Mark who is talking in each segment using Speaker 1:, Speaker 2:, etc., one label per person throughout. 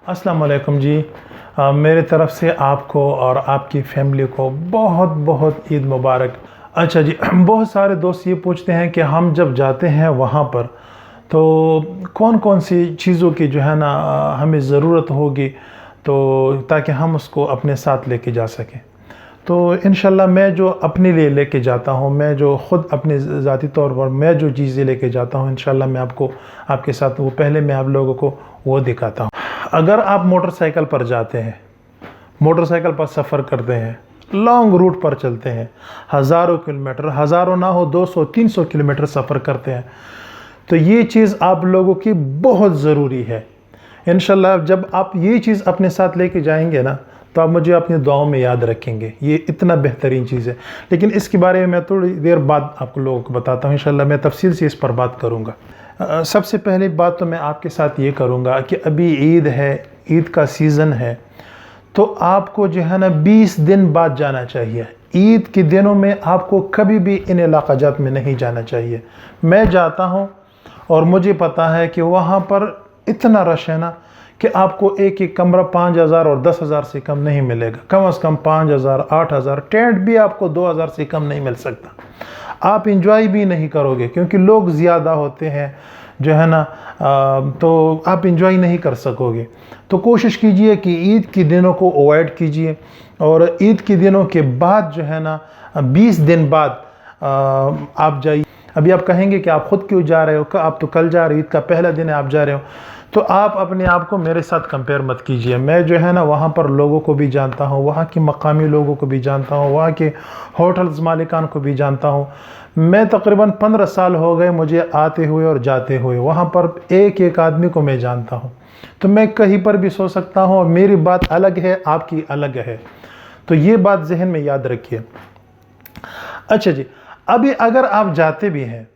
Speaker 1: अस्सलाम वालेकुम जी। मेरे तरफ़ से आपको और आपकी फ़ैमिली को बहुत बहुत ईद मुबारक। अच्छा जी, बहुत सारे दोस्त ये पूछते हैं कि हम जब जाते हैं वहाँ पर तो कौन कौन सी चीज़ों की जो है ना हमें ज़रूरत होगी, तो ताकि हम उसको अपने साथ लेके जा सकें। तो इंशाल्लाह मैं जो अपने लिए लेके जाता हूँ, मैं जो ख़ुद अपने ज़ाती तौर पर मैं जो चीज़ें लेके जाता हूँ, इंशाल्लाह मैं आपको आपके साथ वो पहले मैं आप लोगों को वो दिखाता हूँ। अगर आप मोटरसाइकिल पर जाते हैं, मोटरसाइकिल पर सफ़र करते हैं, लॉन्ग रूट पर चलते हैं, हज़ारों किलोमीटर, हज़ारों ना हो 200-300 किलोमीटर सफ़र करते हैं, तो ये चीज़ आप लोगों की बहुत ज़रूरी है। इंशाल्लाह जब आप ये चीज़ अपने साथ लेके जाएंगे ना, तो आप मुझे अपनी दुआओं में याद रखेंगे। ये इतना बेहतरीन चीज़ है, लेकिन इसके बारे में मैं थोड़ी देर बाद आप लोगों को बताता हूँ। इंशाल्लाह मैं तफसील से इस पर बात करूँगा। सबसे पहली बात तो मैं आपके साथ ये करूँगा कि अभी ईद है, ईद का सीज़न है, तो आपको जो है ना 20 दिन बाद जाना चाहिए। ईद के दिनों में आपको कभी भी इन इलाक़ाजात में नहीं जाना चाहिए। मैं जाता हूँ और मुझे पता है कि वहाँ पर इतना रश है ना कि आपको एक एक कमरा 5,000 और 10,000 से कम नहीं मिलेगा। कम से कम 5,000, 8,000, टेंट भी आपको 2,000 से कम नहीं मिल सकता। आप इंजॉय भी नहीं करोगे क्योंकि लोग ज़्यादा होते हैं जो है ना, तो आप इंजॉय नहीं कर सकोगे। तो कोशिश कीजिए कि ईद के दिनों को अवॉइड कीजिए, और ईद के दिनों के बाद जो है ना 20 दिन बाद आप जाइए। अभी आप कहेंगे कि आप ख़ुद क्यों जा रहे हो, आप तो कल जा रहे हो, ईद का पहला दिन है आप जा रहे हो। तो आप अपने आप को मेरे साथ कंपेयर मत कीजिए। मैं जो है ना वहाँ पर लोगों को भी जानता हूँ, वहाँ के मकामी लोगों को भी जानता हूँ, वहाँ के होटल्स मालिकान को भी जानता हूँ। मैं तकरीबन 15 साल हो गए मुझे आते हुए और जाते हुए, वहाँ पर एक एक आदमी को मैं जानता हूँ। तो मैं कहीं पर भी सो सकता हूँ और मेरी बात अलग है, आपकी अलग है। तो ये बात जहन में याद रखिए। अच्छा जी, अभी अगर आप जाते भी हैं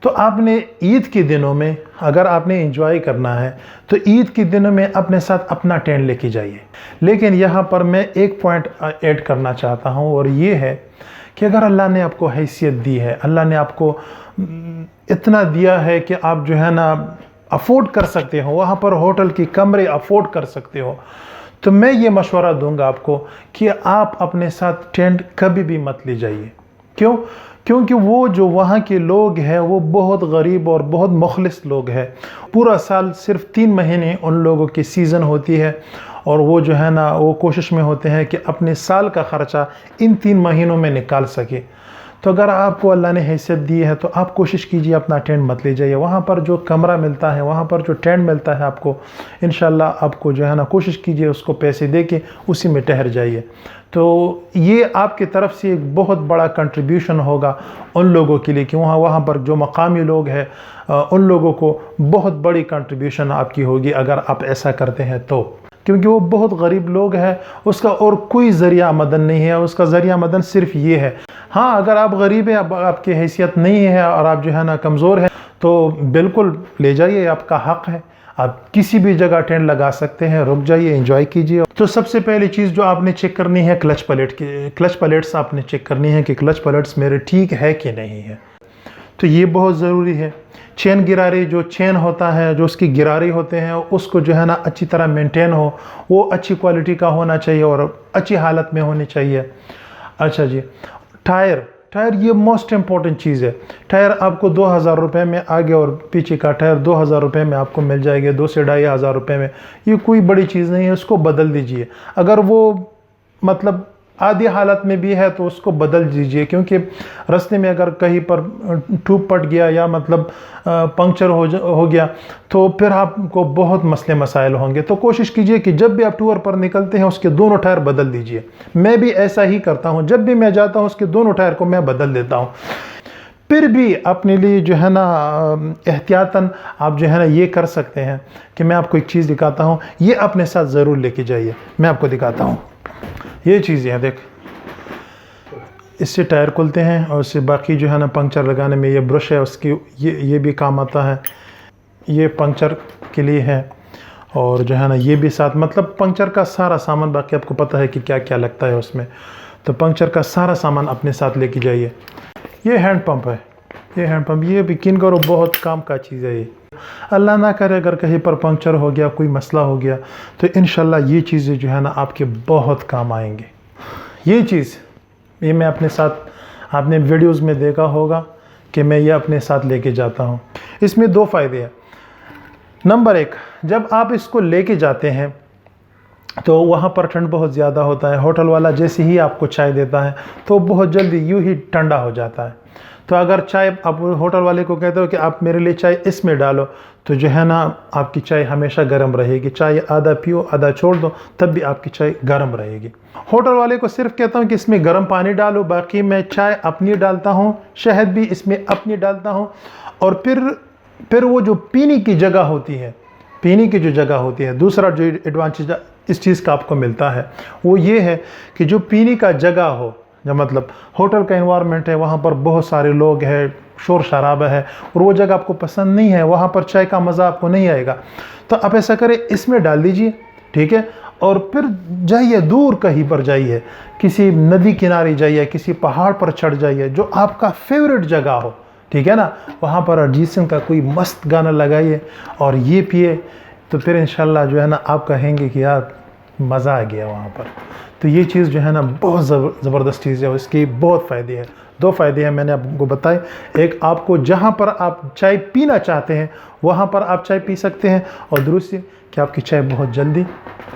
Speaker 1: तो आपने ईद के दिनों में अगर आपने एंजॉय करना है तो ईद के दिनों में अपने साथ अपना टेंट लेके जाइए। लेकिन यहाँ पर मैं एक पॉइंट ऐड करना चाहता हूँ, और ये है कि अगर अल्लाह ने आपको हैसियत दी है, अल्लाह ने आपको इतना दिया है कि आप जो है ना अफोर्ड कर सकते हो, वहाँ पर होटल के कमरे अफोर्ड कर सकते हो, तो मैं ये मशवरा दूंगा आपको कि आप अपने साथ टेंट कभी भी मत ले जाइए। क्यों? क्योंकि वो जो वहाँ के लोग हैं वो बहुत गरीब और बहुत मुखलिस लोग हैं। पूरा साल सिर्फ 3 महीने उन लोगों की सीज़न होती है, और वो जो है ना वो कोशिश में होते हैं कि अपने साल का ख़र्चा इन 3 महीनों में निकाल सके। तो अगर आपको अल्लाह ने हैसियत दी है तो आप कोशिश कीजिए अपना टेंट मत ले जाइए। वहाँ पर जो कमरा मिलता है, वहाँ पर जो टेंट मिलता है आपको, इंशाल्लाह आपको जो है ना कोशिश कीजिए उसको पैसे दे के उसी में ठहर जाइए। तो ये आपकी तरफ से एक बहुत बड़ा कंट्रीब्यूशन होगा उन लोगों के लिए कि वहाँ पर जो मकामी लोग हैं उन लोगों को बहुत बड़ी कंट्रीब्यूशन आपकी होगी अगर आप ऐसा करते हैं तो। क्योंकि वो बहुत गरीब लोग हैं, उसका और कोई ज़रिया आमदन नहीं है, उसका ज़रिया आमदन सिर्फ ये है। हाँ, अगर आप गरीब हैं, आपकी हैसियत नहीं है और आप जो है ना कमज़ोर हैं, तो बिल्कुल ले जाइए, आपका हक़ है। आप किसी भी जगह टेंट लगा सकते हैं, रुक जाइए, एंजॉय कीजिए। तो सबसे पहली चीज़ जो आपने चेक करनी है क्लच प्लेट की, क्लच प्लेट्स आपने चेक करनी है कि क्लच प्लेट्स मेरे ठीक है कि नहीं है। तो ये बहुत ज़रूरी है। चेन गिरारी, जो चेन होता है, जो उसकी गिरारी होते हैं, उसको जो है ना अच्छी तरह मेंटेन हो, वो अच्छी क्वालिटी का होना चाहिए और अच्छी हालत में होनी चाहिए। अच्छा जी, टायर ये मोस्ट इम्पॉर्टेंट चीज़ है। टायर आपको 2,000 रुपये में, आगे और पीछे का टायर 2,000 रुपये में आपको मिल जाएगा, 2 से 2,500 रुपये में। ये कोई बड़ी चीज़ नहीं है, उसको बदल दीजिए। अगर वो मतलब आधी हालत में भी है तो उसको बदल दीजिए, क्योंकि रास्ते में अगर कहीं पर ट्यूब पट गया या मतलब पंक्चर हो गया तो फिर आपको बहुत मसले मसाइल होंगे। तो कोशिश कीजिए कि जब भी आप टूर पर निकलते हैं उसके दोनों टायर बदल दीजिए। मैं भी ऐसा ही करता हूं, जब भी मैं जाता हूं उसके दोनों टायर को मैं बदल देता हूं। फिर भी अपने लिए जो है ना एहतियातन आप जो है ना ये कर सकते हैं कि मैं आपको एक चीज़ दिखाता हूँ, ये अपने साथ ज़रूर लेके जाइए। मैं आपको दिखाता हूँ, ये चीज़ें हैं, देख, इससे टायर खुलते हैं और इससे बाकी जो है ना पंक्चर लगाने में ये ब्रश है उसकी, ये भी काम आता है, ये पंक्चर के लिए है। और जो है ना ये भी साथ, मतलब पंक्चर का सारा सामान, बाकी आपको पता है कि क्या क्या लगता है उसमें, तो पंक्चर का सारा सामान अपने साथ लेके जाइए। ये हैंड पंप है, ये हैंड पंप, ये भी किन करो बहुत काम का चीज़ है ये। अल्लाह ना करे अगर कहीं पर पंक्चर हो गया, कोई मसला हो गया, तो इंशाल्लाह ये चीज़ें जो है ना आपके बहुत काम आएंगे। ये चीज़ ये मैं अपने साथ, आपने वीडियोज़ में देखा होगा कि मैं ये अपने साथ लेके जाता हूँ। इसमें 2 फ़ायदे हैं। नंबर 1, जब आप इसको लेके जाते हैं तो वहाँ पर ठंड बहुत ज़्यादा होता है। होटल वाला जैसे ही आपको चाय देता है तो बहुत जल्दी यूँ ही ठंडा हो जाता है। तो अगर चाय आप होटल वाले को कहते हो कि आप मेरे लिए चाय इसमें डालो, तो जो है ना आपकी चाय हमेशा गर्म रहेगी। चाय आधा पियो, आधा छोड़ दो, तब भी आपकी चाय गर्म रहेगी। होटल वाले को सिर्फ कहता हूँ कि इसमें गर्म पानी डालो, बाकी मैं चाय अपनी डालता हूँ, शहद भी इसमें अपनी डालता हूँ। और फिर वो जो पीने की जगह होती है, पीने की जो जगह होती है, दूसरा जो एडवांटेज इस चीज़ का आपको मिलता है वो ये है कि जो पीने का जगह हो, जो मतलब होटल का एनवायरनमेंट है, वहाँ पर बहुत सारे लोग हैं, शोर शराबा है और वो जगह आपको पसंद नहीं है, वहाँ पर चाय का मज़ा आपको नहीं आएगा। तो आप ऐसा करें, इसमें डाल दीजिए, ठीक है। और फिर जाइए दूर कहीं पर जाइए, किसी नदी किनारे जाइए, किसी पहाड़ पर चढ़ जाइए, जो आपका फेवरेट जगह हो, ठीक है ना। वहाँ पर अरिजीत सिंह का कोई मस्त गाना लगाइए और ये पिए, तो फिर इंशाल्लाह जो है ना आप कहेंगे कि यार मज़ा आ गया वहाँ पर। तो ये चीज़ जो है ना बहुत ज़बरदस्त चीज़ है, इसके बहुत फ़ायदे हैं। 2 फ़ायदे हैं मैंने आपको बताए। एक, आपको जहाँ पर आप चाय पीना चाहते हैं वहाँ पर आप चाय पी सकते हैं, और दूसरी कि आपकी चाय बहुत जल्दी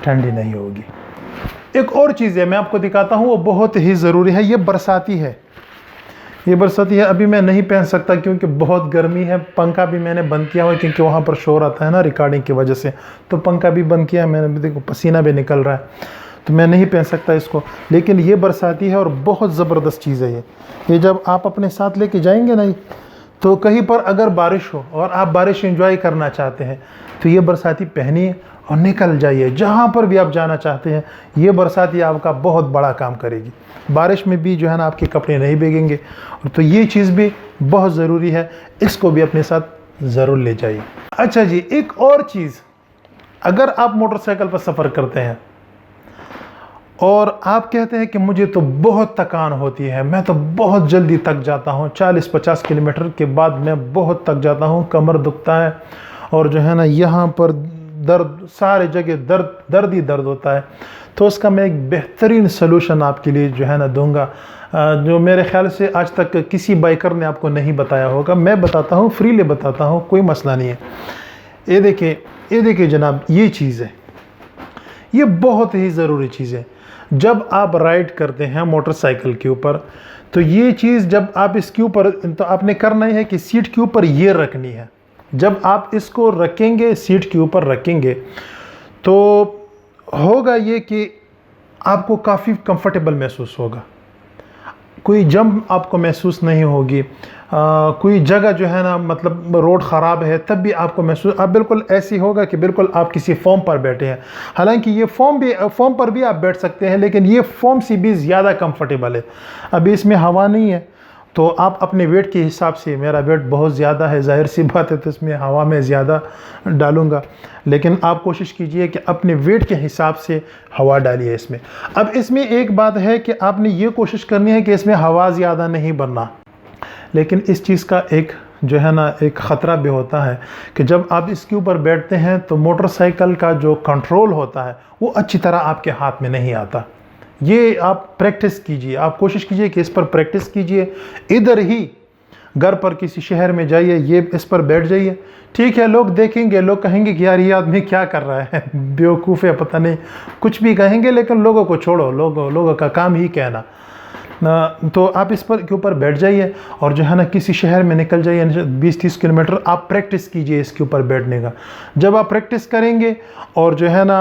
Speaker 1: ठंडी नहीं होगी। एक और चीज़ है मैं आपको दिखाता हूँ, वो बहुत ही ज़रूरी है। ये बरसाती है, ये बरसाती है। अभी मैं नहीं पहन सकता क्योंकि बहुत गर्मी है। पंखा भी मैंने बंद किया हुआ है क्योंकि वहाँ पर शोर आता है ना रिकॉर्डिंग की वजह से, तो पंखा भी बंद किया मैंने। देखो पसीना भी निकल रहा है, तो मैं नहीं पहन सकता इसको। लेकिन ये बरसाती है और बहुत ज़बरदस्त चीज़ है ये जब आप अपने साथ लेके जाएंगे ना, तो कहीं पर अगर बारिश हो और आप बारिश एंजॉय करना चाहते हैं तो ये बरसाती पहनिए और निकल जाइए। जहाँ पर भी आप जाना चाहते हैं ये बरसाती आपका बहुत बड़ा काम करेगी। बारिश में भी जो है ना आपके कपड़े नहीं भीगेंगे। और तो ये चीज़ भी बहुत ज़रूरी है, इसको भी अपने साथ ज़रूर ले जाइए। अच्छा जी, एक और चीज़, अगर आप मोटरसाइकिल पर सफ़र करते हैं और आप कहते हैं कि मुझे तो बहुत थकान होती है, मैं तो बहुत जल्दी थक जाता हूँ, 40-50 किलोमीटर के बाद मैं बहुत थक जाता हूँ, कमर दुखता है और जो है ना यहाँ पर दर्द, सारे जगह दर्द ही दर्द होता है, तो उसका मैं एक बेहतरीन सलूशन आपके लिए जो है ना दूंगा, जो मेरे ख्याल से आज तक किसी बाइकर ने आपको नहीं बताया होगा। मैं बताता हूँ, फ्रीली बताता हूँ, कोई मसला नहीं है। ये देखिए जनाब, ये चीज़ है, ये बहुत ही ज़रूरी चीज़ है। जब आप राइड करते हैं मोटरसाइकिल के ऊपर, तो ये चीज़ जब आप इसके ऊपर, तो आपने करना ही है कि सीट के ऊपर ये रखनी है। जब आप इसको रखेंगे, सीट के ऊपर रखेंगे, तो होगा ये कि आपको काफ़ी कंफर्टेबल महसूस होगा, कोई जंप आपको महसूस नहीं होगी। कोई जगह जो है ना मतलब रोड ख़राब है तब भी आपको महसूस, आप बिल्कुल ऐसी होगा कि बिल्कुल आप किसी फॉर्म पर बैठे हैं। हालांकि ये फॉर्म पर भी आप बैठ सकते हैं, लेकिन ये फॉर्म से भी ज़्यादा कंफर्टेबल है। अभी इसमें हवा नहीं है, तो आप अपने वेट के हिसाब से, मेरा वेट बहुत ज़्यादा है, जाहिर सी बात है, तो इसमें हवा में ज़्यादा डालूँगा, लेकिन आप कोशिश कीजिए कि अपने वेट के हिसाब से हवा डालिए इसमें। अब इसमें एक बात है कि आपने ये कोशिश करनी है कि इसमें हवा ज़्यादा नहीं भरना, लेकिन इस चीज़ का एक जो है ना एक ख़तरा भी होता है कि जब आप इसके ऊपर बैठते हैं तो मोटरसाइकिल का जो कंट्रोल होता है वो अच्छी तरह आपके हाथ में नहीं आता। ये आप प्रैक्टिस कीजिए, आप कोशिश कीजिए कि इस पर प्रैक्टिस कीजिए। इधर ही घर पर किसी शहर में जाइए, ये इस पर बैठ जाइए, ठीक है। लोग देखेंगे, लोग कहेंगे कि यार ये आदमी क्या कर रहा है, बेवकूफ़ है, पता नहीं, कुछ भी कहेंगे, लेकिन लोगों को छोड़ो, लोगों का काम ही कहना। तो आप इस पर के ऊपर बैठ जाइए और जो है ना किसी शहर में निकल जाइए, 20-30 किलोमीटर आप प्रैक्टिस कीजिए इसके ऊपर बैठने का। जब आप प्रैक्टिस करेंगे और जो है ना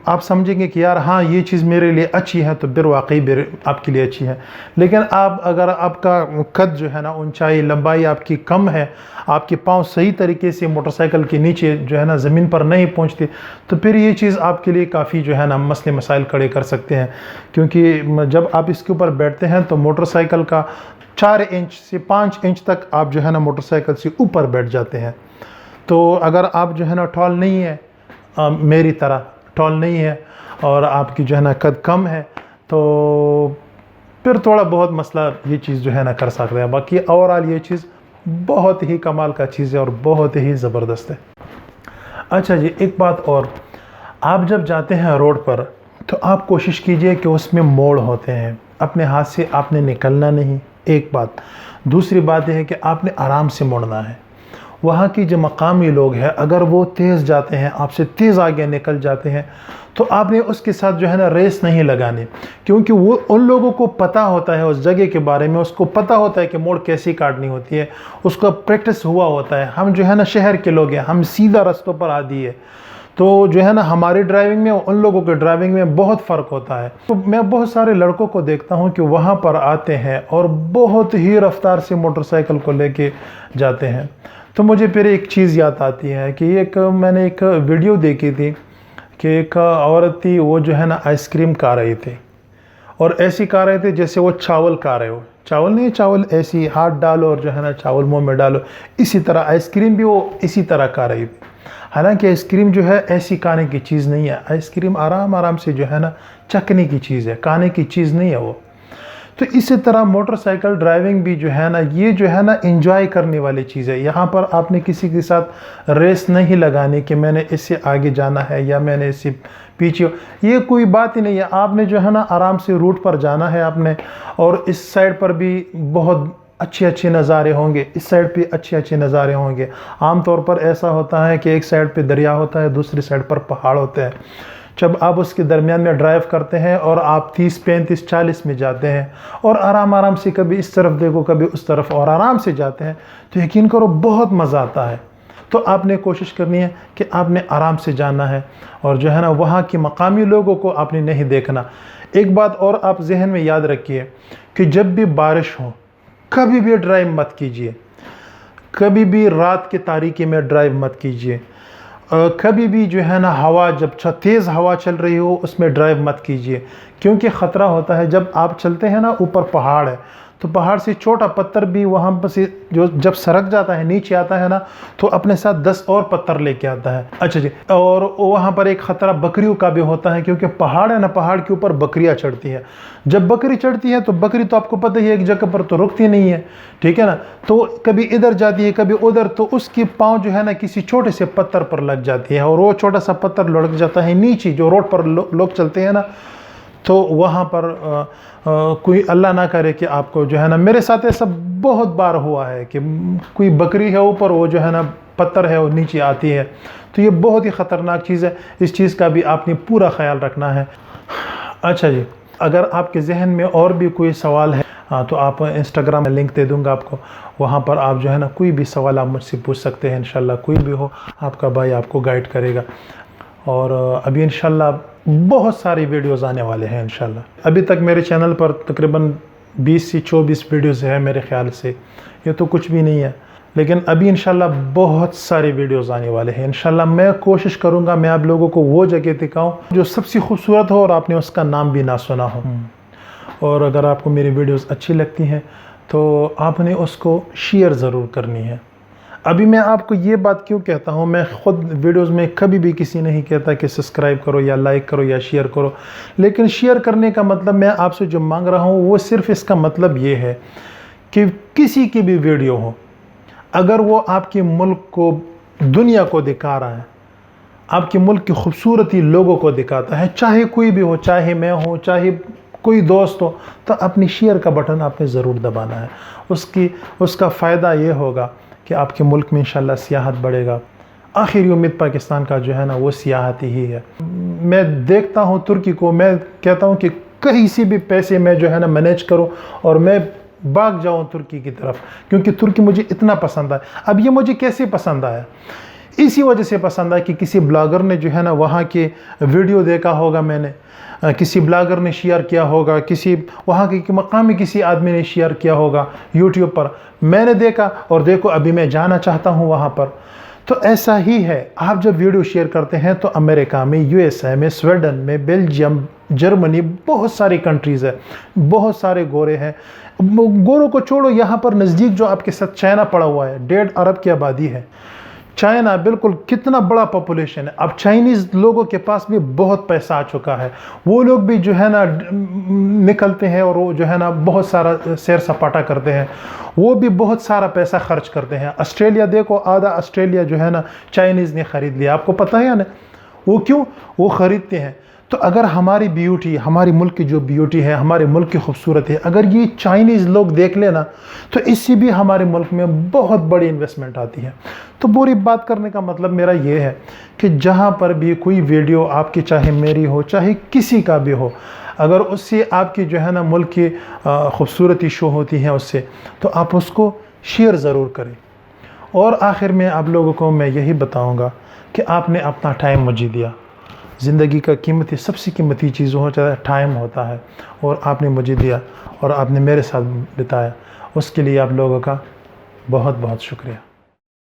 Speaker 1: आप समझेंगे कि यार हाँ ये चीज़ मेरे लिए अच्छी है, तो फिर वाकई आपके लिए अच्छी है। लेकिन आप अगर आपका कद जो है ना, ऊंचाई लंबाई आपकी कम है, आपके पाँव सही तरीके से मोटरसाइकिल के नीचे जो है ना ज़मीन पर नहीं पहुँचते, तो फिर ये चीज़ आपके लिए काफ़ी जो है ना मसले मसाइल खड़े कर सकते हैं। क्योंकि जब आप इसके ऊपर बैठते हैं तो मोटरसाइकिल का 4 इंच से 5 इंच तक आप जो है ना मोटरसाइकिल से ऊपर बैठ जाते हैं। तो अगर आप जो है ना टॉल नहीं है, मेरी तरह टॉल नहीं है, और आपकी जो है ना कद कम है, तो फिर थोड़ा बहुत मसला ये चीज़ जो है ना कर सकते हैं। बाकी ओवरऑल ये चीज़ बहुत ही कमाल का चीज़ है और बहुत ही ज़बरदस्त है। अच्छा जी, एक बात और, आप जब जाते हैं रोड पर तो आप कोशिश कीजिए कि उसमें मोड़ होते हैं, अपने हाथ से आपने निकलना नहीं, एक बात। दूसरी बात यह है कि आपने आराम से मुड़ना है। वहाँ की जो मकामी लोग हैं, अगर वो तेज़ जाते हैं, आपसे तेज़ आगे निकल जाते हैं, तो आपने उसके साथ जो है ना रेस नहीं लगानी, क्योंकि वो उन लोगों को पता होता है उस जगह के बारे में, उसको पता होता है कि मोड़ कैसी काटनी होती है, उसका प्रैक्टिस हुआ होता है। हम जो है ना शहर के लोग हैं, हम सीधा रास्तों पर आदी है, तो जो है ना हमारी ड्राइविंग में उन लोगों के ड्राइविंग में बहुत फ़र्क होता है। तो मैं बहुत सारे लड़कों को देखता हूँ कि वहाँ पर आते हैं और बहुत ही रफ्तार से मोटरसाइकिल को लेके जाते हैं। तो मुझे फिर एक चीज़ याद आती है कि मैंने एक वीडियो देखी थी कि एक औरत थी, वो जो है ना आइसक्रीम खा रही थी, और ऐसी खा रहे थे जैसे वो चावल खा रहे हो। चावल नहीं, चावल ऐसी हाथ डालो और जो है ना चावल मुंह में डालो, इसी तरह आइसक्रीम भी वो इसी तरह खा रही थी। हालांकि आइसक्रीम जो है ऐसी खाने की चीज़ नहीं है, आइसक्रीम आराम आराम से जो है ना चखने की चीज़ है, खाने की चीज़ नहीं है वो। तो इसी तरह मोटरसाइकिल ड्राइविंग भी जो है ना, ये जो है ना एंजॉय करने वाली चीज़ है। यहाँ पर आपने किसी के साथ रेस नहीं लगानी कि मैंने इससे आगे जाना है या मैंने इससे पीछे, ये कोई बात ही नहीं है। आपने जो है ना आराम से रूट पर जाना है आपने, और इस साइड पर भी बहुत अच्छे अच्छे नज़ारे होंगे, इस साइड पे अच्छे अच्छे नज़ारे होंगे। आमतौर पर ऐसा होता है कि एक साइड पे दरिया होता है, दूसरी साइड पर पहाड़ होते हैं। जब आप उसके दरमियान में ड्राइव करते हैं और आप 30, 35, 40 में जाते हैं और आराम आराम से कभी इस तरफ देखो कभी उस तरफ और आराम से जाते हैं, तो यकीन करो बहुत मज़ा आता है। तो आपने कोशिश करनी है कि आपने आराम से जाना है, और जो है ना वहाँ के मकामी लोगों को आपने नहीं देखना। एक बात और आप जहन में याद रखिए कि जब भी बारिश हो, कभी भी ड्राइव मत कीजिए, कभी भी रात की तारीकी में ड्राइव मत कीजिए, कभी भी जो है ना हवा जब तेज़ हवा चल रही हो उसमें ड्राइव मत कीजिए, क्योंकि ख़तरा होता है। जब आप चलते हैं ना, ऊपर पहाड़ है, तो पहाड़ से छोटा पत्थर भी वहाँ पर से जो जब सरक जाता है नीचे आता है ना, तो अपने साथ 10 और पत्थर लेके आता है। अच्छा जी, और वहाँ पर एक ख़तरा बकरियों का भी होता है, क्योंकि पहाड़ है ना, पहाड़ के ऊपर बकरियाँ चढ़ती हैं। जब बकरी चढ़ती है तो बकरी तो आपको पता ही है एक जगह पर तो रुकती नहीं है, ठीक है ना, तो कभी इधर जाती है कभी उधर, तो उसकी पाँव जो है ना किसी छोटे से पत्थर पर लग जाती है, और वो छोटा सा पत्थर लुढ़क जाता है नीचे। जो रोड पर लोग चलते हैं ना, तो वहाँ पर कोई अल्लाह ना करे कि आपको जो है ना, मेरे साथ ऐसा बहुत बार हुआ है कि कोई बकरी है ऊपर, वो जो है ना पत्थर है वो नीचे आती है। तो ये बहुत ही ख़तरनाक चीज़ है, इस चीज़ का भी आपने पूरा ख्याल रखना है। अच्छा जी, अगर आपके जहन में और भी कोई सवाल है तो आप इंस्टाग्राम में लिंक दे दूंगा आपको, वहाँ पर आप जो है ना कोई भी सवाल आप मुझसे पूछ सकते हैं। इंशाल्लाह कोई भी हो, आपका भाई आपको गाइड करेगा। और अभी इंशाल्लाह बहुत सारी वीडियोस आने वाले हैं इंशाल्लाह। अभी तक मेरे चैनल पर तकरीबन 20 से 24 वीडियोस है मेरे ख्याल से, ये तो कुछ भी नहीं है, लेकिन अभी इंशाल्लाह बहुत सारे वीडियोस आने वाले हैं। इंशाल्लाह मैं कोशिश करूँगा मैं आप लोगों को वो जगह दिखाऊँ जो सबसे खूबसूरत हो और आपने उसका नाम भी ना सुना हो। और अगर आपको मेरी वीडियोस अच्छी लगती हैं तो आपने उसको शेयर ज़रूर करनी है। अभी मैं आपको ये बात क्यों कहता हूँ, मैं ख़ुद वीडियोस में कभी भी किसी नहीं कहता कि सब्सक्राइब करो या लाइक करो या शेयर करो, लेकिन शेयर करने का मतलब मैं आपसे जो मांग रहा हूँ वो सिर्फ इसका मतलब ये है कि किसी की भी वीडियो हो, अगर वो आपके मुल्क को, दुनिया को दिखा रहा है, आपके मुल्क की खूबसूरती लोगों को दिखाता है, चाहे कोई भी हो, चाहे मैं हो, चाहे कोई दोस्त हो, तो अपनी शेयर का बटन आपने ज़रूर दबाना है। उसका फ़ायदा ये होगा कि आपके मुल्क में इंशाल्लाह सियाहत बढ़ेगा। आखिरी उम्मीद पाकिस्तान का जो है ना वो सियाहत ही है। मैं देखता हूँ तुर्की को, मैं कहता हूँ कि कहीं से भी पैसे मैं जो है ना मैनेज करूँ और मैं भाग जाऊँ तुर्की की तरफ, क्योंकि तुर्की मुझे इतना पसंद आया। अब ये मुझे कैसे पसंद आया, इसी वजह से पसंद आया कि किसी ब्लॉगर ने जो है ना वहाँ के वीडियो देखा होगा, मैंने किसी ब्लॉगर ने शेयर किया होगा, किसी वहाँ के मकामी किसी आदमी ने शेयर किया होगा यूट्यूब पर, मैंने देखा और देखो अभी मैं जाना चाहता हूँ वहाँ पर। तो ऐसा ही है, आप जब वीडियो शेयर करते हैं तो अमेरिका में, यूएसए में, स्वीडन में, बेल्जियम, जर्मनी, बहुत सारी कंट्रीज़ है, बहुत सारे गोरे हैं। गोरों को छोड़ो, यहाँ पर नज़दीक जो आपके साथ चाइना पड़ा हुआ है, 1.5 अरब की आबादी है। चाइना बिल्कुल कितना बड़ा पॉपुलेशन है। अब चाइनीज़ लोगों के पास भी बहुत पैसा आ चुका है। वो लोग भी जो है ना निकलते हैं और वो जो है ना बहुत सारा सैर सपाटा करते हैं। वो भी बहुत सारा पैसा खर्च करते हैं। ऑस्ट्रेलिया देखो, आधा ऑस्ट्रेलिया जो है ना चाइनीज़ ने ख़रीद लिया। आपको पता है या नहीं? वो क्यों वो ख़रीदते हैं? तो अगर हमारी ब्यूटी, हमारे मुल्क की जो ब्यूटी है, हमारे मुल्क की खूबसूरत है, अगर ये चाइनीज़ लोग देख लेना तो इससे भी हमारे मुल्क में बहुत बड़ी इन्वेस्टमेंट आती है। तो पूरी बात करने का मतलब मेरा ये है कि जहाँ पर भी कोई वीडियो आपकी, चाहे मेरी हो चाहे किसी का भी हो, अगर उससे आपकी जो है ना मुल्क की खूबसूरती शो होती है उससे, तो आप उसको शेयर ज़रूर करें। और आखिर में आप लोगों को मैं यही बताऊँगा कि आपने अपना टाइम मुझे दिया। ज़िंदगी का कीमती, सबसे कीमती चीज़ हो जाता है टाइम होता है, और आपने मुझे दिया और आपने मेरे साथ बिताया, उसके लिए आप लोगों का बहुत बहुत शुक्रिया।